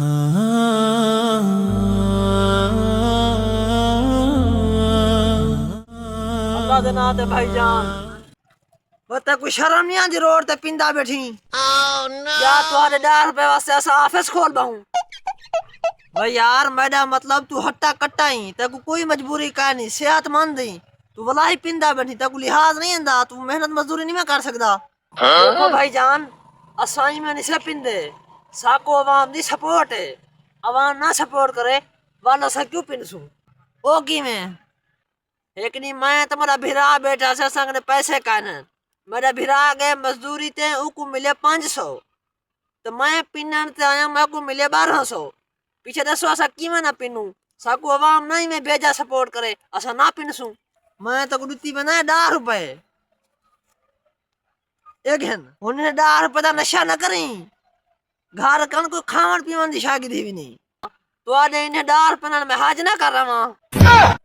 अल्लाह दे नाम ते भाईजान बता कोई शर्म नहीं आंदी रोड ते पिंदा बैठी क्या तुम्हारे 10 रुपए वास्ते ऐसा ऑफिस खोल बाऊं भाई यार मेरा मतलब तू हट्टा कट्टा ही तेको कोई मजबूरी का नहीं सेहतमंद ही तू वलाही पिंदा बैठी तेको लिहाज नहीं आंदा तू मेहनत मजदूरी नहीं मैं कर सकदा देखो भाईजान असाई में नहीं से पिंदे साको अवाम दी सपोर्ट है अवाम ना सपोर्ट करे वाला सा क्यों पिनसू ओ की में एक नहीं मैं तुम्हारा भिरा बेटा से संग ने पैसे काने मेरा भिरा गए मजदूरी ते उको मिले 500 तो मैं पिनन ते आया मैं को मिले 1200 पीछे दसो असा की में ना पिनू साको अवाम नहीं में भेजा सपोर्ट करे असा ना पिनसू मैं तो गुड्ती बनाए 10 रुपए एक है उन्हें 10 रुपए का नशा न करी घर कन को खावन पीवन दी शागिदी भी नहीं तो आज इन्हें 10 रुपए में हाज ना कर रहा